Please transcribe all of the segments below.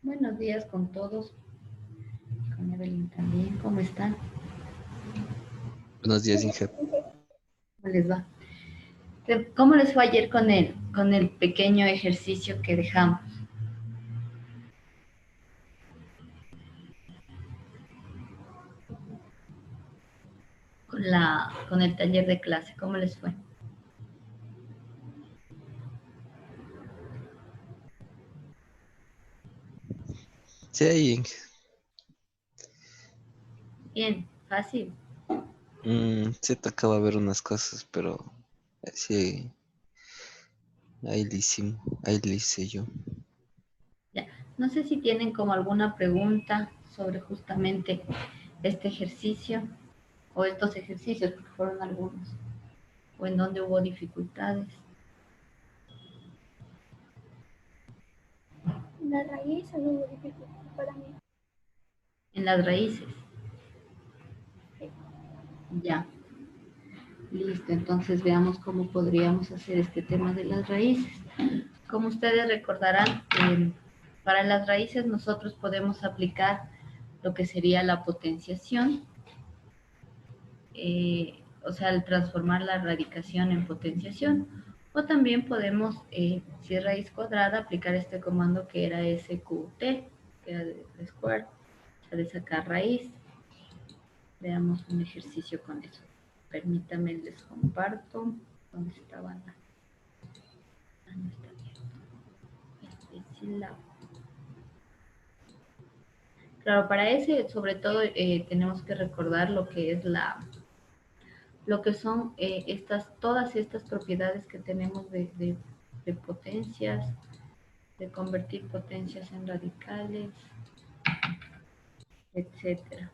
Buenos días con todos, con Evelyn también, ¿cómo están? Buenos días, Inge. ¿Cómo les va? ¿Cómo les fue ayer con el pequeño ejercicio que dejamos? Con el taller de clase, ¿cómo les fue? Sí, Inge. Bien, fácil. Sí, te acabo de ver unas cosas, pero sí, ahí le hice yo. Ya. No sé si tienen como alguna pregunta sobre justamente este ejercicio o estos ejercicios, porque fueron algunos, o en donde hubo dificultades. La raíz no hubo dificultad para mí. En las raíces. Sí. Ya. Listo, entonces veamos cómo podríamos hacer este tema de las raíces. Como ustedes recordarán, para las raíces nosotros podemos aplicar lo que sería la potenciación, o sea, al transformar la radicación en potenciación, o también podemos, si es raíz cuadrada, aplicar este comando que era SQT, que era de square, o sea, de sacar raíz. Veamos un ejercicio con eso. Permítanme, les comparto. ¿Dónde estaban? No está bien. Este es la... Claro, para ese, sobre todo, tenemos que recordar lo que es lo que son todas estas propiedades que tenemos de potencias, de convertir potencias en radicales. etcétera.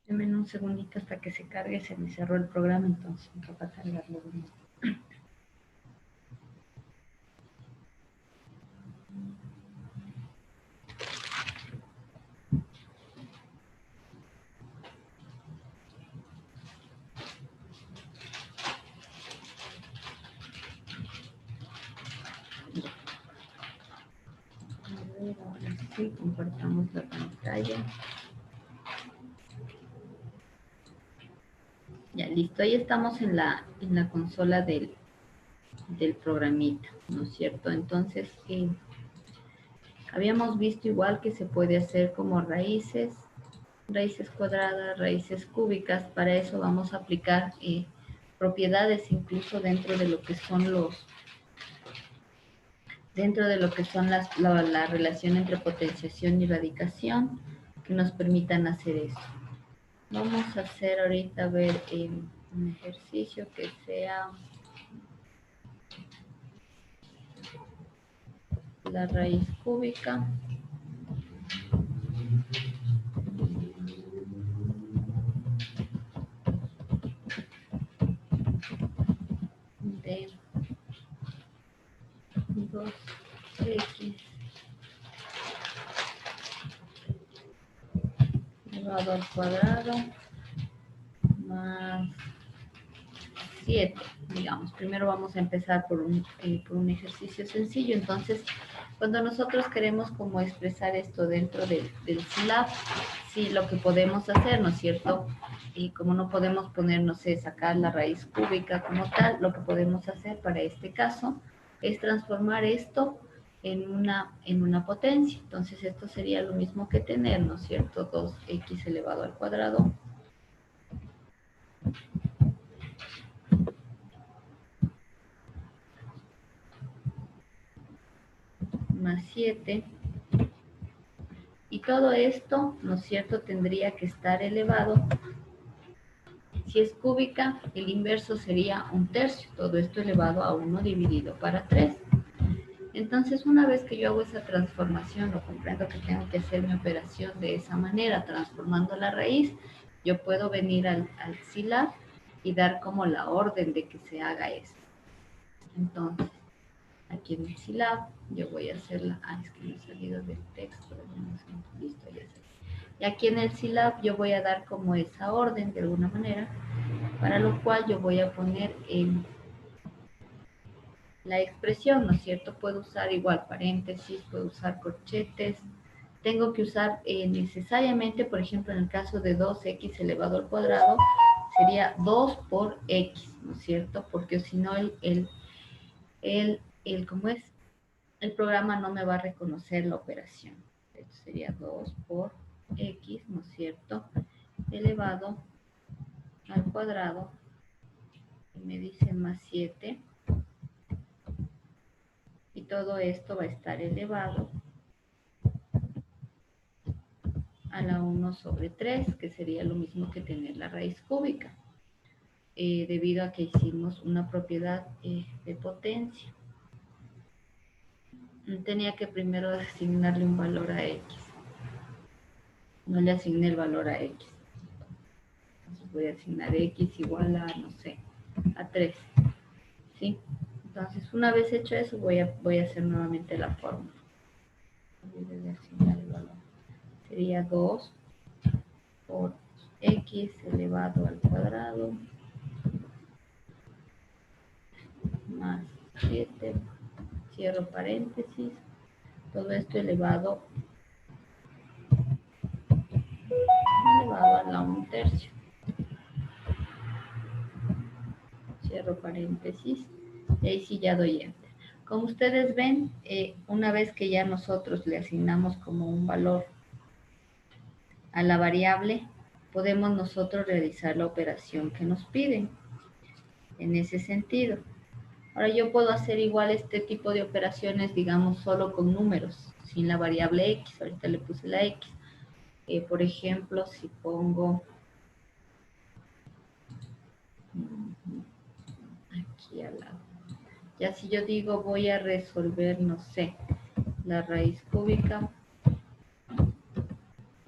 Denme un segundito hasta que se cargue, se me cerró el programa, entonces me toca cargarlo de nuevo. A ver, ahora sí, compartamos la pantalla. Ya, listo. Ahí estamos en la consola del programita, ¿no es cierto? Entonces, habíamos visto igual que se puede hacer como raíces cuadradas, raíces cúbicas. Para eso vamos a aplicar propiedades incluso dentro de lo que son la relación entre potenciación y radicación, que nos permitan hacer eso. Vamos a hacer ahorita, a ver, un ejercicio que sea la raíz cúbica de 2x elevado al cuadrado más 7, digamos. Primero vamos a empezar por un ejercicio sencillo. Entonces, cuando nosotros queremos como expresar esto dentro del SILAB, sí, lo que podemos hacer, ¿no es cierto? Y como no podemos poner, no sé, sacar la raíz cúbica como tal, lo que podemos hacer para este caso es transformar esto en una potencia. Entonces, esto sería lo mismo que tener, ¿no es cierto? 2x elevado al cuadrado más 7. Y todo esto, ¿no es cierto?, tendría que estar elevado. Si es cúbica, el inverso sería 1/3. Todo esto elevado a 1 dividido para 3. Entonces, una vez que yo hago esa transformación, lo comprendo que tengo que hacer mi operación de esa manera, transformando la raíz, yo puedo venir al SILAB y dar como la orden de que se haga esto. Entonces, aquí en el SILAB, yo voy a hacerla. Es que me he salido del texto. Listo, ya sé. Y aquí en el SILAB yo voy a dar como esa orden de alguna manera, para lo cual yo voy a poner la expresión, ¿no es cierto? Puedo usar igual paréntesis, puedo usar corchetes. Tengo que usar necesariamente, por ejemplo, en el caso de 2x elevado al cuadrado, sería 2 por x, ¿no es cierto? Porque si no, ¿cómo es? El programa no me va a reconocer la operación. Esto sería 2 por x, ¿no es cierto?, elevado al cuadrado, y me dice más 7, y todo esto va a estar elevado a la 1 sobre 3, que sería lo mismo que tener la raíz cúbica, debido a que hicimos una propiedad de potencia. Tenía que primero asignarle un valor a x. No le asigné el valor a x. Entonces voy a asignar x igual a, no sé, a 3. ¿Sí? Entonces, una vez hecho eso, voy a hacer nuevamente la fórmula. Olvidé asignar el valor. Sería 2 por x elevado al cuadrado más 7, cierro paréntesis, todo esto elevado a la 1/3, cierro paréntesis, y ahí sí ya doy enter. Como ustedes ven, una vez que ya nosotros le asignamos como un valor a la variable, podemos nosotros realizar la operación que nos piden en ese sentido. Ahora yo puedo hacer igual este tipo de operaciones, digamos, solo con números, sin la variable x. Ahorita le puse la x. Por ejemplo, si pongo aquí al lado. Ya si yo digo voy a resolver, no sé, la raíz cúbica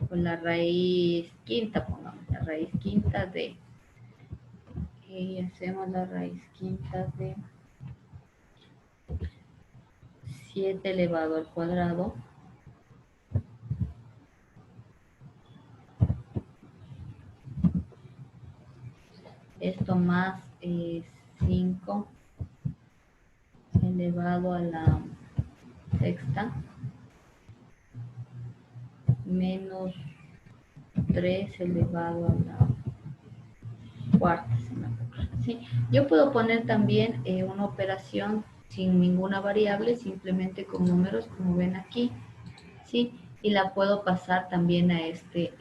con la raíz quinta, pongamos, la raíz quinta de, y hacemos la raíz quinta de 7 elevado al cuadrado esto más 5 elevado a la sexta menos 3 elevado a la cuarta, se me ocurre. ¿Sí? Yo puedo poner también una operación sin ninguna variable, simplemente con números, como ven aquí, ¿sí? Y la puedo pasar también a este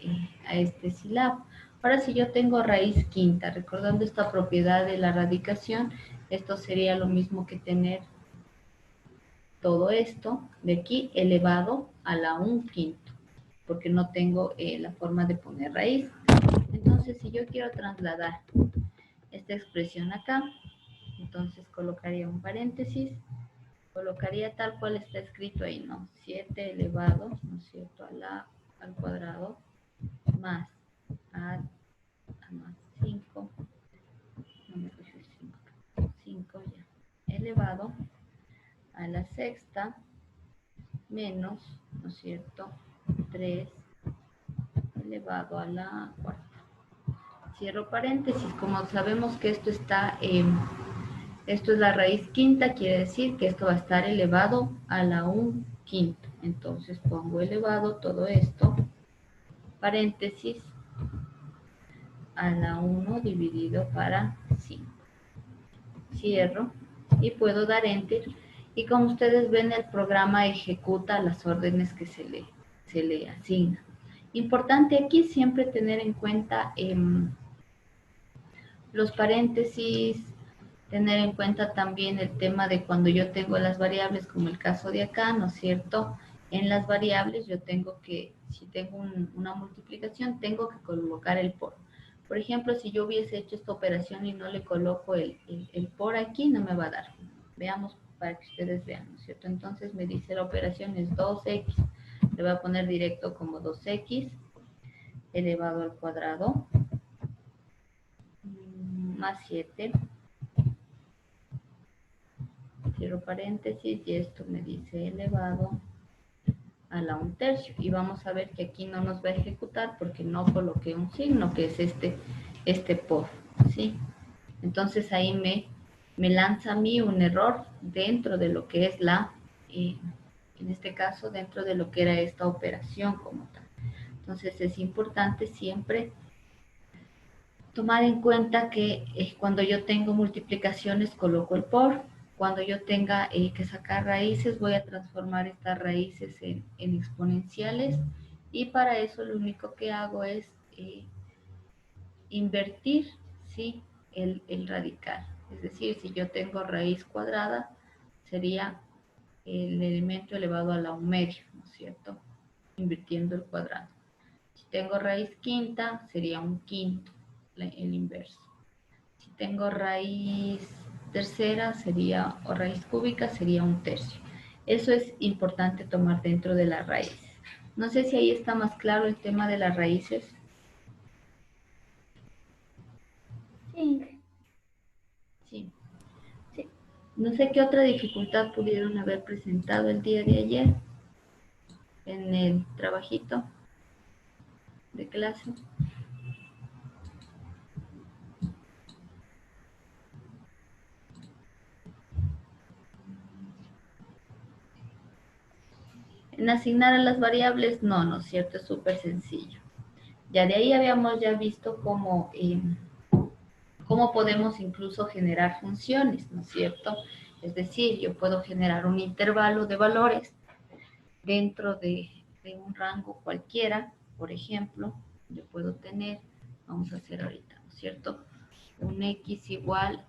SILAB. Ahora, si yo tengo raíz quinta, recordando esta propiedad de la radicación, esto sería lo mismo que tener todo esto de aquí elevado a la 1/5, porque no tengo la forma de poner raíz. Entonces, si yo quiero trasladar esta expresión acá, entonces colocaría un paréntesis, colocaría tal cual está escrito ahí, ¿no? 7 elevado, ¿no es cierto?, al cuadrado más más 5, no me puse 5 ya, elevado a la sexta menos, ¿no es cierto?, 3 elevado a la cuarta. Cierro paréntesis. Como sabemos que esto está, esto es la raíz quinta, quiere decir que esto va a estar elevado a la 1/5. Entonces pongo elevado todo esto, paréntesis, a la 1 dividido para 5. Cierro y puedo dar enter. Y como ustedes ven, el programa ejecuta las órdenes que se le asignan. Importante aquí siempre tener en cuenta los paréntesis, tener en cuenta también el tema de cuando yo tengo las variables, como el caso de acá, ¿no es cierto? En las variables yo tengo que, si tengo una multiplicación, tengo que colocar el por. Por ejemplo, si yo hubiese hecho esta operación y no le coloco el por aquí, no me va a dar. Veamos para que ustedes vean, ¿no es cierto? Entonces me dice la operación es 2x, le voy a poner directo como 2x elevado al cuadrado más 7, cierro paréntesis y esto me dice elevado a la 1/3 y vamos a ver que aquí no nos va a ejecutar porque no coloqué un signo que es este por, ¿sí? Entonces ahí me lanza a mí un error dentro de lo que es en este caso dentro de lo que era esta operación como tal. Entonces es importante siempre tomar en cuenta que cuando yo tengo multiplicaciones coloco el por. Cuando yo tenga que sacar raíces, voy a transformar estas raíces en exponenciales y para eso lo único que hago es invertir, ¿sí?, el radical. Es decir, si yo tengo raíz cuadrada, sería el elemento elevado a la 1/2, ¿no es cierto?, invirtiendo el cuadrado. Si tengo raíz quinta, sería 1/5, el inverso. Si tengo raíz tercera sería, o raíz cúbica sería 1/3. Eso es importante tomar dentro de las raíces. No sé si ahí está más claro el tema de las raíces. Sí. Sí. Sí. No sé qué otra dificultad pudieron haber presentado el día de ayer en el trabajito de clase. En asignar a las variables, no es cierto, es súper sencillo. Ya de ahí habíamos ya visto cómo podemos incluso generar funciones, ¿no es cierto? Es decir, yo puedo generar un intervalo de valores dentro de un rango cualquiera. Por ejemplo, yo puedo tener, vamos a hacer ahorita, ¿no es cierto?, un X igual,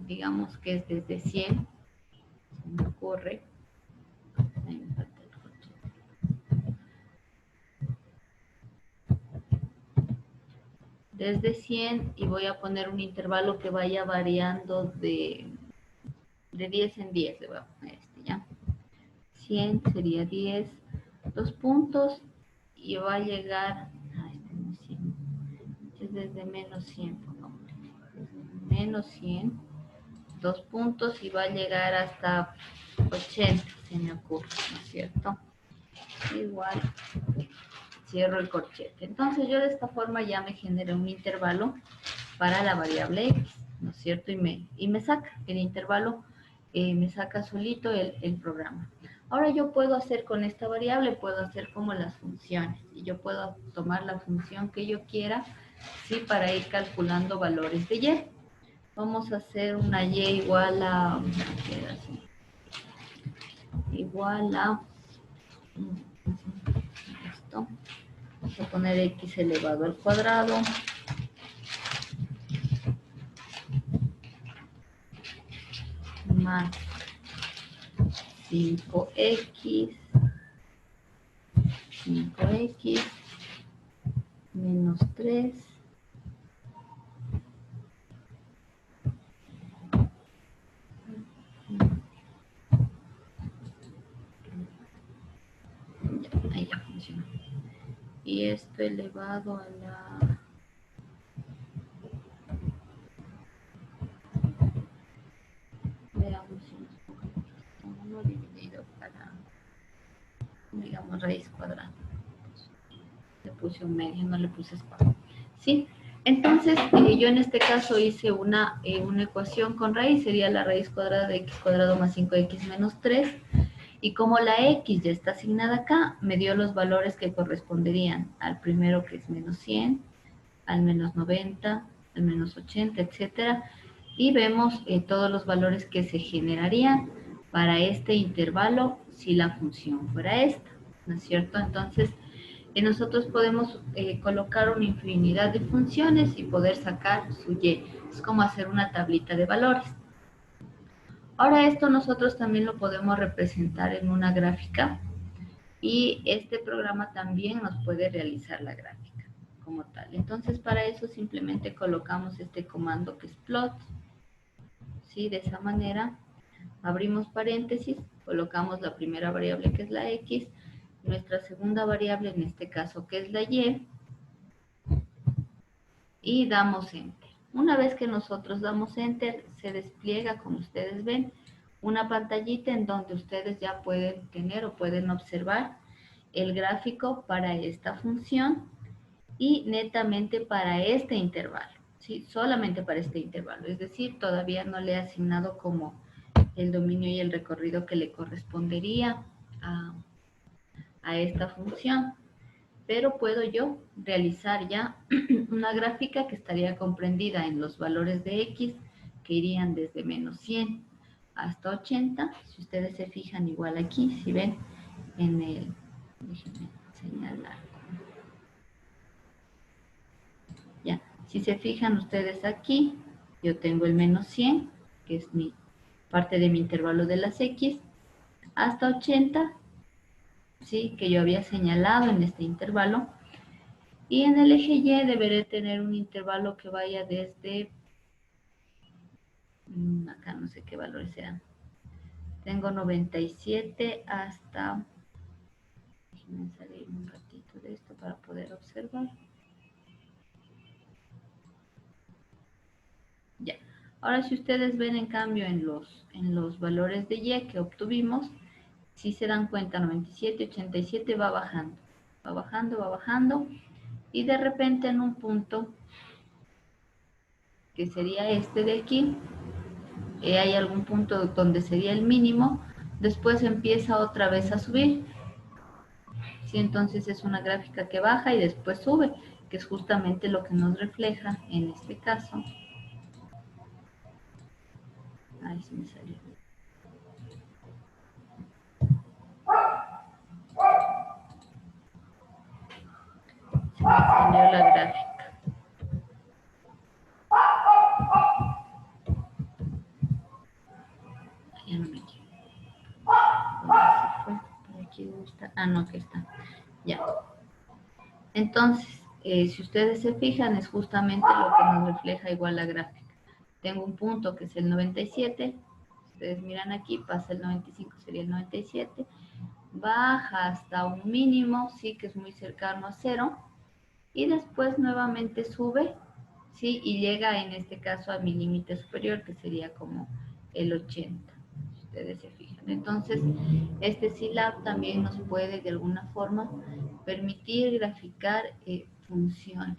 digamos que es desde 100, se me ocurre. Ahí me falta el corchete. Desde 100 y voy a poner un intervalo que vaya variando de 10 en 10, le voy a poner este, ¿ya? 100 sería 10, 2 puntos y va a llegar, este no es 100, es desde menos 100, pongámosle, desde menos 100, 2 puntos y va a llegar hasta 80, se me ocurre, ¿no es cierto? Igual, cierro el corchete. Entonces yo de esta forma ya me generé un intervalo para la variable X, ¿no es cierto? Y me saca el intervalo, me saca solito el programa. Ahora yo puedo hacer con esta variable, puedo hacer como las funciones. Y yo puedo tomar la función que yo quiera, ¿sí? Para ir calculando valores de Y. Vamos a hacer una Y igual a, igual a esto. Vamos a poner X elevado al cuadrado. Más 5X menos 3 ahí ya funciona. Y esto elevado a la... Veamos si nos pongo 1 dividido para, digamos, raíz cuadrada. Le puse un medio, no le puse espacio. ¿Sí? Entonces, yo en este caso hice una ecuación con raíz, sería la raíz cuadrada de x cuadrado más 5x menos 3. Y como la x ya está asignada acá, me dio los valores que corresponderían al primero, que es menos 100, al menos 90, al menos 80, etcétera. Y vemos todos los valores que se generarían para este intervalo si la función fuera esta, ¿no es cierto? Entonces, nosotros podemos colocar una infinidad de funciones y poder sacar su y. Es como hacer una tablita de valores. Ahora esto nosotros también lo podemos representar en una gráfica y este programa también nos puede realizar la gráfica como tal. Entonces para eso simplemente colocamos este comando que es plot, ¿sí? De esa manera abrimos paréntesis, colocamos la primera variable que es la x, nuestra segunda variable en este caso que es la y damos enter. Una vez que nosotros damos enter, se despliega, como ustedes ven, una pantallita en donde ustedes ya pueden tener o pueden observar el gráfico para esta función y netamente para este intervalo, ¿sí? Solamente para este intervalo, es decir, todavía no le he asignado como el dominio y el recorrido que le correspondería a esta función, pero puedo yo realizar ya una gráfica que estaría comprendida en los valores de X que irían desde menos 100 hasta 80. Si ustedes se fijan igual aquí, si ven en el, déjenme señalar. Ya, si se fijan ustedes aquí, yo tengo el menos 100, que es mi parte de mi intervalo de las X, hasta 80, ¿sí? Que yo había señalado en este intervalo. Y en el eje Y deberé tener un intervalo que vaya desde, acá no sé qué valores sean. Tengo 97 hasta, déjenme salir un ratito de esto para poder observar. Ya. Ahora si ustedes ven en cambio en los valores de Y que obtuvimos, si se dan cuenta 97, 87 va bajando. Va bajando, va bajando. Y de repente en un punto, que sería este de aquí, hay algún punto donde sería el mínimo, después empieza otra vez a subir. ¿Sí? Entonces es una gráfica que baja y después sube, que es justamente lo que nos refleja en este caso. Ahí se me salió. Se me salió la gráfica. está? Ah, no, aquí está. Ya. Entonces, si ustedes se fijan, es justamente lo que nos refleja igual la gráfica. Tengo un punto que es el 97. Ustedes miran aquí, pasa el 95, sería el 97. Baja hasta un mínimo, sí, que es muy cercano a 0. Y después nuevamente sube, sí, y llega en este caso a mi límite superior, que sería como el 80. Si ustedes se fijan. Entonces, este SILAB también nos puede de alguna forma permitir graficar funciones,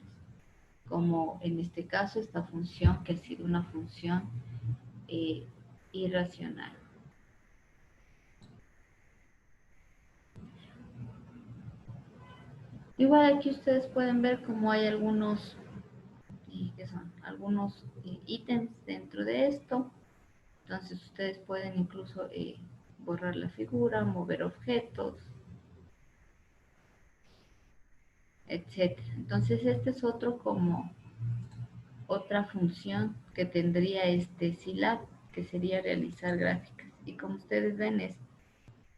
como en este caso esta función que ha sido una función irracional. Igual aquí ustedes pueden ver como hay algunos, que son algunos ítems dentro de esto. Entonces ustedes pueden incluso borrar la figura, mover objetos, etc. Entonces este es otra función que tendría este SILAB, que sería realizar gráficas. Y como ustedes ven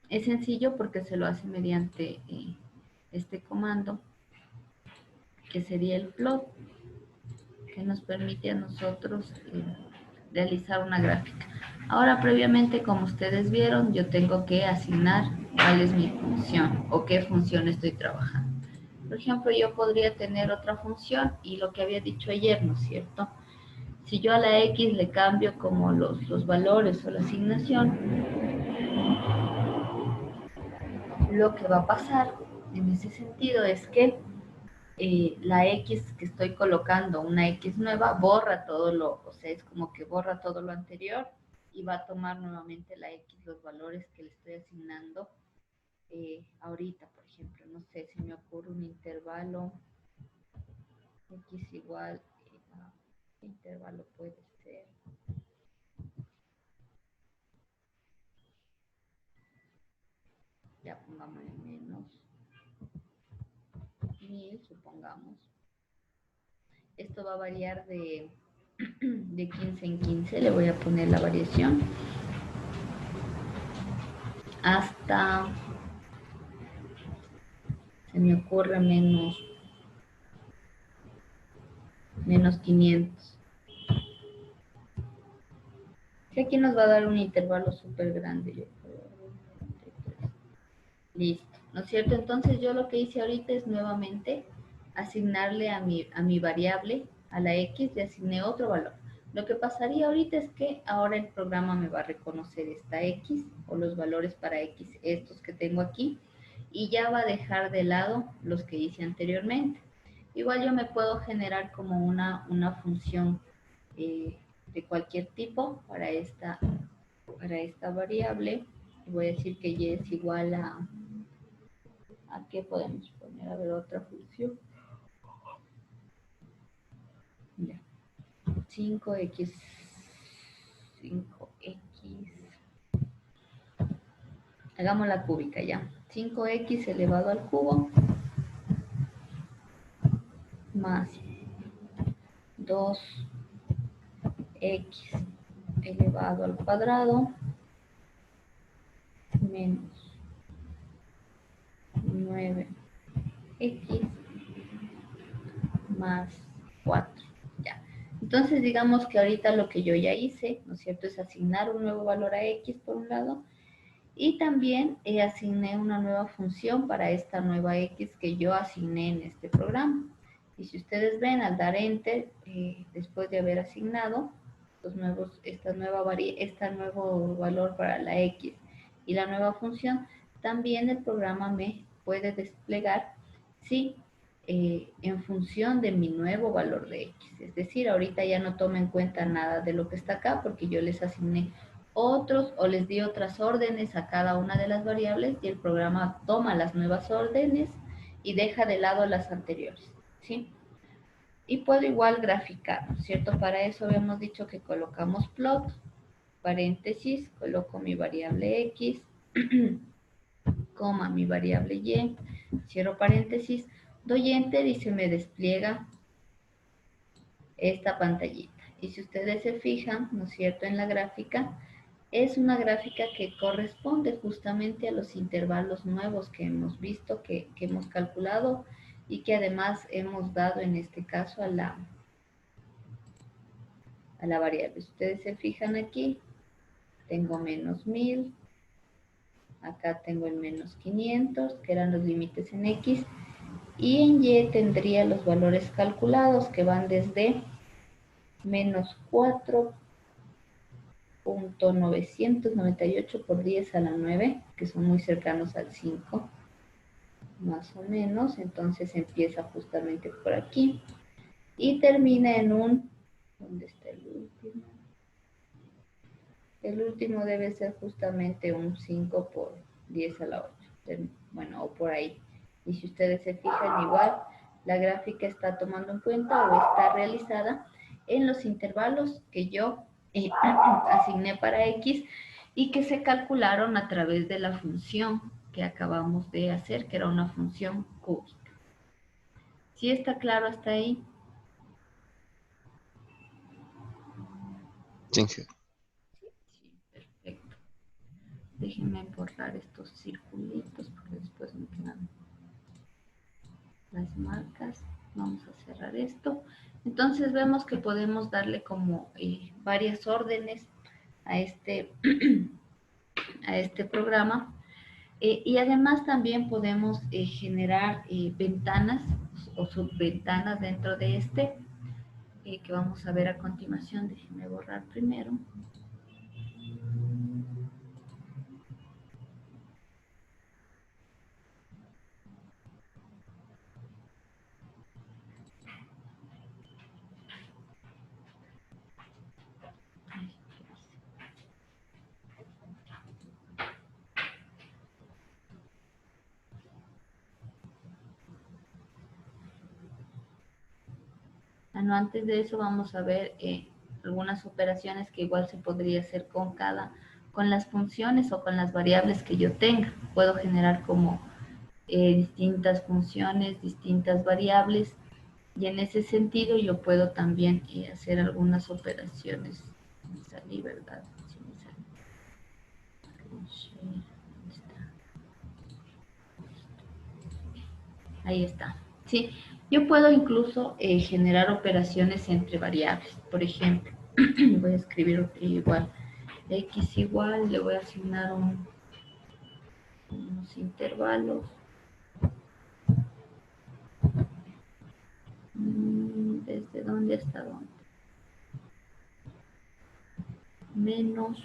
es sencillo porque se lo hace mediante este comando, que sería el plot, que nos permite a nosotros realizar una gráfica. Ahora, previamente, como ustedes vieron, yo tengo que asignar cuál es mi función o qué función estoy trabajando. Por ejemplo, yo podría tener otra función y lo que había dicho ayer, ¿no es cierto? Si yo a la X le cambio como los valores o la asignación, lo que va a pasar en ese sentido es que la X que estoy colocando, una X nueva, borra todo o sea, es como que borra todo lo anterior y va a tomar nuevamente la X los valores que le estoy asignando ahorita, por ejemplo, no sé, si me ocurre un intervalo X igual, ¿qué intervalo puede ser? Ya pongamos menos 1000, supongamos. Esto va a variar de 15 en 15, le voy a poner la variación, hasta, se me ocurre menos 500. Que aquí nos va a dar un intervalo súper grande, yo creo. Listo, ¿no es cierto? Entonces yo lo que hice ahorita es nuevamente asignarle a mi variable, a la X, le asigné otro valor. Lo que pasaría ahorita es que ahora el programa me va a reconocer esta X o los valores para X, estos que tengo aquí, y ya va a dejar de lado los que hice anteriormente. Igual yo me puedo generar como una función de cualquier tipo para esta variable. Voy a decir que y es igual a qué podemos poner, a ver, otra función. Ya. 5x, hagamos la cúbica ya. 5x elevado al cubo más 2x elevado al cuadrado menos 9x más 4. Ya. Entonces digamos que ahorita lo que yo ya hice, ¿no es cierto?, es asignar un nuevo valor a x por un lado y también asigné una nueva función para esta nueva x que yo asigné en este programa. Y si ustedes ven, al dar Enter, después de haber asignado este nuevo valor para la X y la nueva función, también el programa me puede desplegar, sí, en función de mi nuevo valor de X. Es decir, ahorita ya no toma en cuenta nada de lo que está acá porque yo les asigné otros o les di otras órdenes a cada una de las variables y el programa toma las nuevas órdenes y deja de lado las anteriores, ¿sí? Y puedo igual graficar, ¿no es cierto? Para eso habíamos dicho que colocamos plot, paréntesis, coloco mi variable X, coma mi variable Y, cierro paréntesis, doy Enter y se me despliega esta pantallita. Y si ustedes se fijan, ¿no es cierto?, en la gráfica, es una gráfica que corresponde justamente a los intervalos nuevos que hemos visto, que hemos calculado y que además hemos dado en este caso a la variable. Si ustedes se fijan aquí, tengo menos 1000, acá tengo el menos 500, que eran los límites en X, y en Y tendría los valores calculados que van desde menos 4.998 por 10 a la 9, que son muy cercanos al 5, más o menos. Entonces empieza justamente por aquí y termina en un... ¿Dónde está el último? El último debe ser justamente un 5 por 10 a la 8. Bueno, o por ahí. Y si ustedes se fijan, igual la gráfica está tomando en cuenta o está realizada en los intervalos que yo asigné para X y que se calcularon a través de la función que acabamos de hacer, que era una función cúbica. ¿Sí está claro hasta ahí? Sí. Sí, perfecto. Déjenme borrar estos circulitos porque después me quedan las marcas. Vamos a cerrar esto. Entonces vemos que podemos darle como varias órdenes a este, a este programa. Y además también podemos generar ventanas o subventanas dentro de este, que vamos a ver a continuación. Déjenme borrar primero. Bueno, antes de eso vamos a ver algunas operaciones que igual se podría hacer con las funciones o con las variables que yo tenga. Puedo generar como distintas funciones, distintas variables, y en ese sentido yo puedo también hacer algunas operaciones. Me salí, ¿verdad? Sí, me salí. ¿Dónde está? Ahí está. Sí, yo puedo incluso generar operaciones entre variables. Por ejemplo, voy a escribir igual, x igual, le voy a asignar unos intervalos. ¿Desde dónde hasta dónde? Menos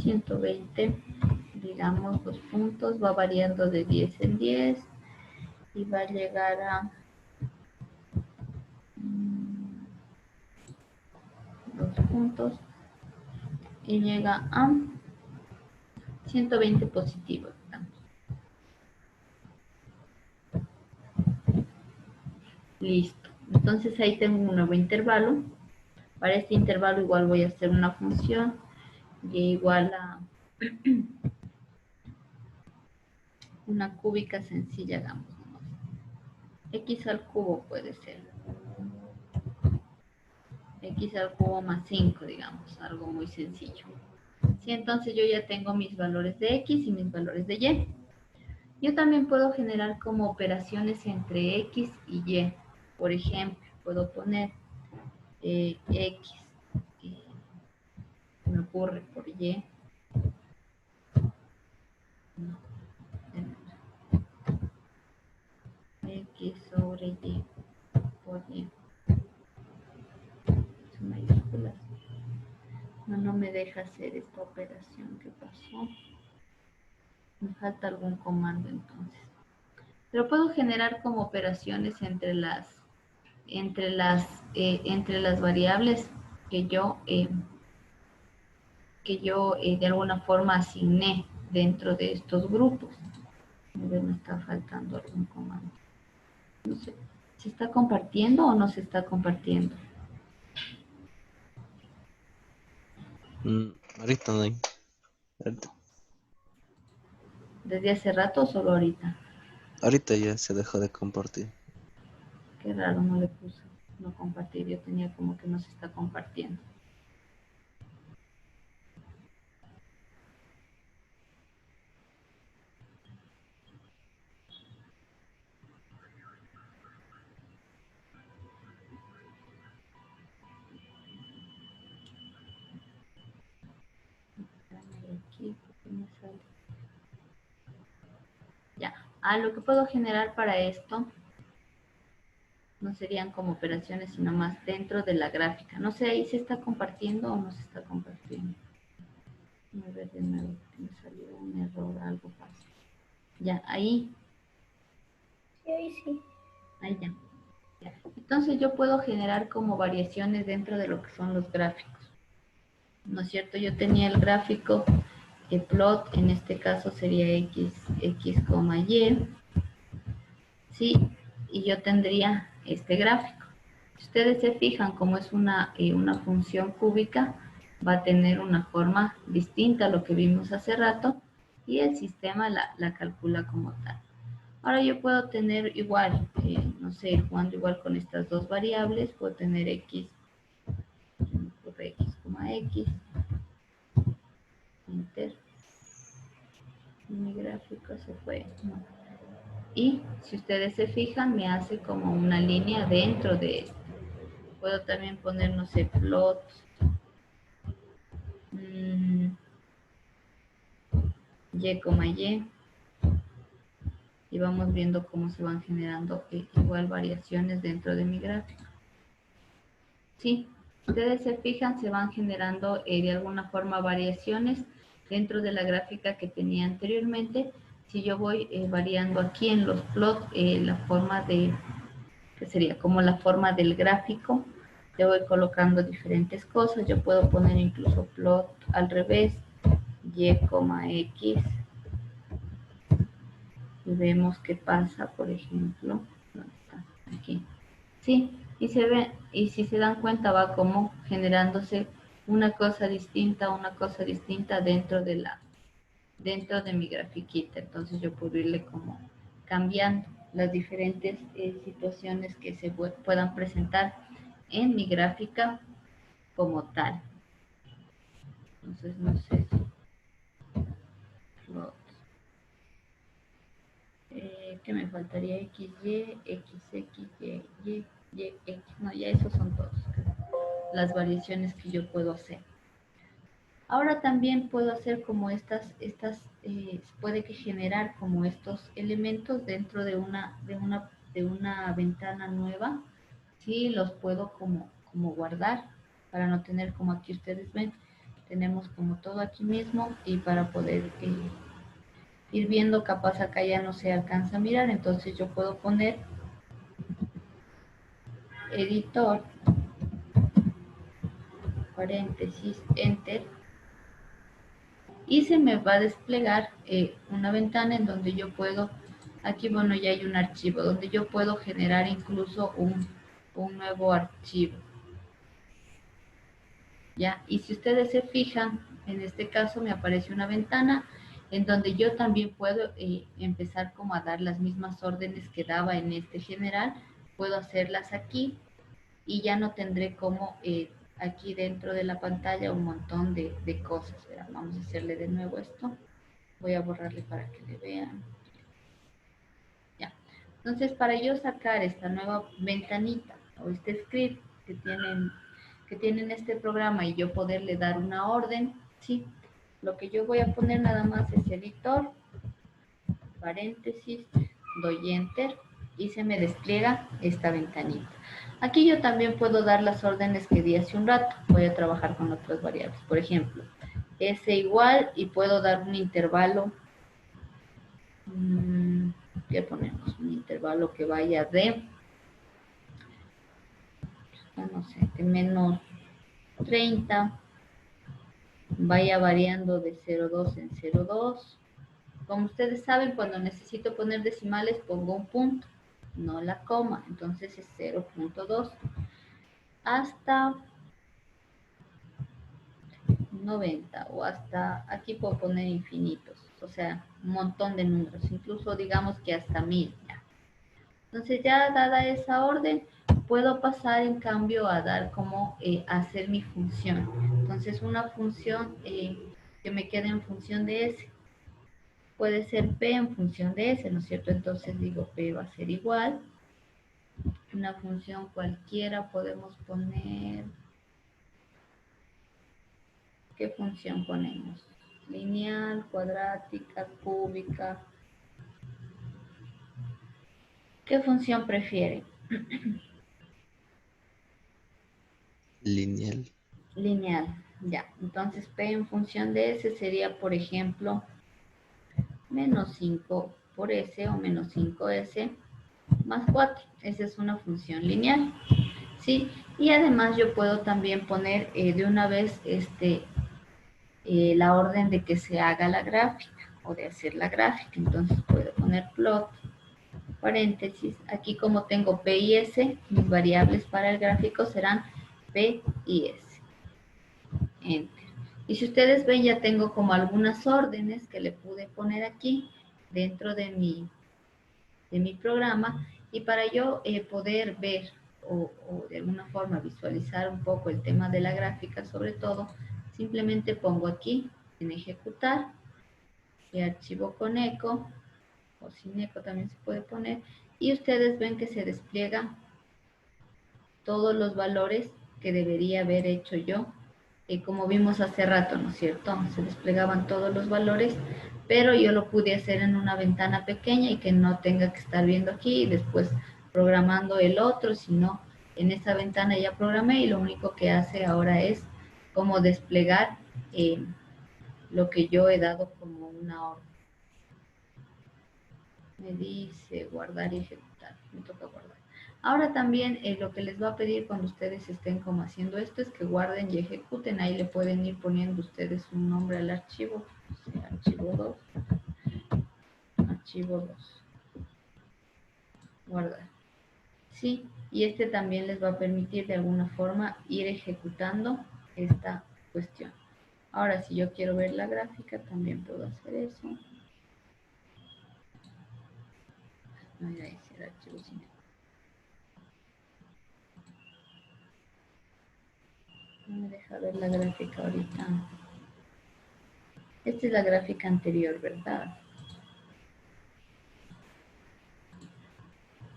120, digamos, los puntos, va variando de 10 en 10 y va a llegar a 2 puntos y llega a 120 positivo, digamos. Listo. Entonces ahí tengo un nuevo intervalo. Para este intervalo igual voy a hacer una función y igual a una cúbica sencilla, hagamos. X al cubo puede ser. X al cubo más 5, digamos, algo muy sencillo. Sí, entonces yo ya tengo mis valores de X y mis valores de Y. Yo también puedo generar como operaciones entre X y Y. Por ejemplo, puedo poner X, me ocurre por Y. No, X sobre Y por Y. Son mayúsculas. No me deja hacer esta operación. ¿Qué pasó? Me falta algún comando entonces. Pero puedo generar como operaciones entre las variables que yo de alguna forma asigné dentro de estos grupos. A ver, me está faltando algún comando. No sé, ¿se está compartiendo o no se está compartiendo? Ahorita no hay. Ahorita, ¿Desde hace rato o solo ahorita? ahorita ya se dejó de compartir. Qué raro, no le puse. no compartir. Yo tenía como que no se está compartiendo. Aquí, ¿por qué me sale? Ya, lo que puedo generar para esto no serían como operaciones, sino más dentro de la gráfica. No sé, ahí se está compartiendo o no se está compartiendo. A ver de nuevo, me salió un error, algo pasa. Ya, ahí. Sí, ahí sí. Ahí ya. Ya. Entonces yo puedo generar como variaciones dentro de lo que son los gráficos. ¿No es cierto? Yo tenía el gráfico, el plot, en este caso sería x, y, ¿sí? Y yo tendría este gráfico. Si ustedes se fijan, como es una función cúbica, va a tener una forma distinta a lo que vimos hace rato y el sistema la calcula como tal. Ahora yo puedo tener igual, no sé, jugando igual con estas dos variables, puedo tener x, x, enter, mi gráfico se fue, no. Y si ustedes se fijan, me hace como una línea dentro de esto. Puedo también poner, no sé, plot, y, y vamos viendo cómo se van generando igual variaciones dentro de mi gráfico. Sí, ustedes se fijan, se van generando de alguna forma variaciones dentro de la gráfica que tenía anteriormente. Si yo voy variando aquí en los plots, la forma de, que sería como la forma del gráfico, yo voy colocando diferentes cosas. Yo puedo poner incluso plot al revés, y, x, y vemos qué pasa, por ejemplo, ¿dónde está? Aquí. Sí, y se ve, y si se dan cuenta va como generándose una cosa distinta dentro de mi grafiquita. Entonces yo puedo irle como cambiando las diferentes situaciones que se puedan presentar en mi gráfica como tal. Entonces no sé si ¿qué me faltaría? X, Y, X, X, Y, X. No, ya esos son todos las variaciones que yo puedo hacer. Ahora también puedo hacer como puede que generar como estos elementos dentro de una ventana nueva. Sí, los puedo como guardar para no tener como aquí ustedes ven. Tenemos como todo aquí mismo y para poder ir viendo, capaz acá ya no se alcanza a mirar, entonces yo puedo poner editor, paréntesis, enter, y se me va a desplegar una ventana en donde yo puedo, aquí bueno ya hay un archivo, donde yo puedo generar incluso un nuevo archivo. ¿Ya? Y si ustedes se fijan, en este caso me aparece una ventana en donde yo también puedo empezar como a dar las mismas órdenes que daba en este general, puedo hacerlas aquí y ya no tendré como aquí dentro de la pantalla un montón de cosas. ¿Verdad? Vamos a hacerle de nuevo esto. Voy a borrarle para que le vean. Ya. Entonces, para yo sacar esta nueva ventanita o este script que tienen este programa y yo poderle dar una orden, ¿sí? Lo que yo voy a poner nada más es editor, paréntesis, doy enter y se me despliega esta ventanita. Aquí yo también puedo dar las órdenes que di hace un rato. Voy a trabajar con otras variables. Por ejemplo, s igual y puedo dar un intervalo. ¿Qué ponemos? Un intervalo que vaya de, no sé, de menos 30, vaya variando de 0,2 en 0,2. Como ustedes saben, cuando necesito poner decimales pongo un punto, no la coma, entonces es 0,2 hasta 90 o hasta, aquí puedo poner infinitos, o sea, un montón de números, incluso digamos que hasta 1000. Entonces ya dada esa orden, puedo pasar en cambio a dar como hacer mi función. Entonces una función que me quede en función de S. Puede ser P en función de S, ¿no es cierto? Entonces digo P va a ser igual. Una función cualquiera podemos poner... ¿Qué función ponemos? Lineal, cuadrática, cúbica. ¿Qué función prefiere? Lineal. Lineal, ya. Entonces P en función de S sería, por ejemplo, menos 5 por S o menos 5S más 4. Esa es una función lineal. ¿Sí? Y además yo puedo también poner de una vez la orden de que se haga la gráfica o de hacer la gráfica. Entonces puedo poner plot, paréntesis. Aquí como tengo P y S, mis variables para el gráfico serán P y S. Enter. Y si ustedes ven, ya tengo como algunas órdenes que le pude poner aquí dentro de mi programa. Y para yo poder ver o de alguna forma visualizar un poco el tema de la gráfica, sobre todo, simplemente pongo aquí en ejecutar y archivo con eco o sin eco también se puede poner, y ustedes ven que se despliegan todos los valores que debería haber hecho yo, como vimos hace rato, ¿no es cierto? Se desplegaban todos los valores, pero yo lo pude hacer en una ventana pequeña y que no tenga que estar viendo aquí y después programando el otro, sino en esa ventana ya programé y lo único que hace ahora es como desplegar lo que yo he dado como una orden. Me dice guardar y ejecutar, me toca guardar. Ahora también lo que les va a pedir cuando ustedes estén como haciendo esto es que guarden y ejecuten. Ahí le pueden ir poniendo ustedes un nombre al archivo. O sea, archivo 2. Archivo 2. Guardar. Sí, y este también les va a permitir de alguna forma ir ejecutando esta cuestión. Ahora, si yo quiero ver la gráfica, también puedo hacer eso. Voy a decir archivo sin. No me deja ver la gráfica ahorita. Esta es la gráfica anterior, ¿verdad?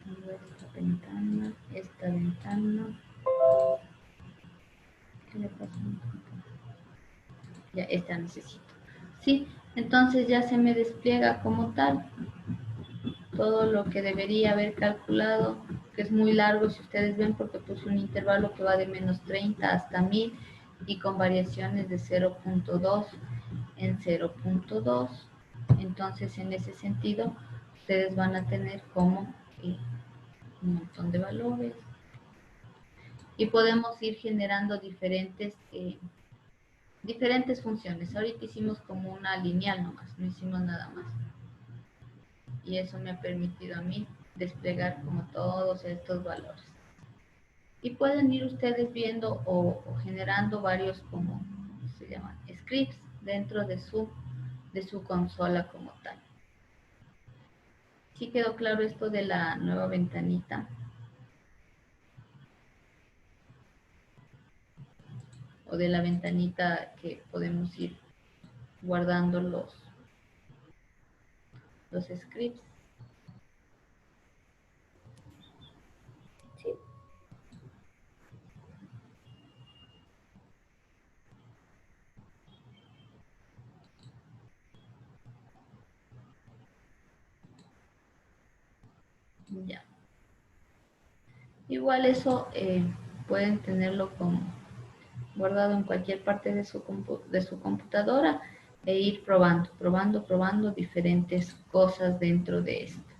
Esta ventana, esta ventana. ¿Qué le pasa? Ya, esta necesito. Sí, entonces ya se me despliega como tal todo lo que debería haber calculado, que es muy largo si ustedes ven porque puse un intervalo que va de menos 30 hasta 1000 y con variaciones de 0.2 en 0.2. Entonces en ese sentido ustedes van a tener como un montón de valores y podemos ir generando diferentes funciones. Ahorita hicimos como una lineal nomás, no hicimos nada más. Y eso me ha permitido a mí desplegar como todos estos valores. Y pueden ir ustedes viendo o generando varios como se llaman scripts dentro de su consola como tal. ¿Sí quedó claro esto de la nueva ventanita? O de la ventanita que podemos ir guardando los scripts. Sí. Ya. Igual eso pueden tenerlo como guardado en cualquier parte de su computadora e ir probando diferentes cosas dentro de esto.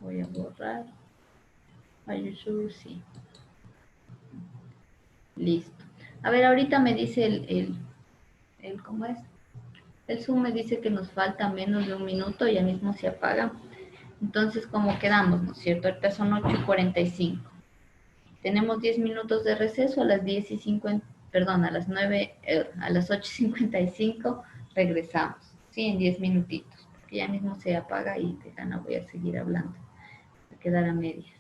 Voy a borrar. Are you sure? Sí. Listo. A ver, ahorita me dice ¿cómo es? El Zoom me dice que nos falta menos de un minuto, ya mismo se apaga. Entonces, ¿cómo quedamos, no es cierto? Ahorita son 8:45. Tenemos 10 minutos de receso, a las 10:50, perdón, a las 9, a las 8:55 regresamos. Sí, en 10 minutitos, porque ya mismo se apaga y de gana voy a seguir hablando. Va a quedar a medias.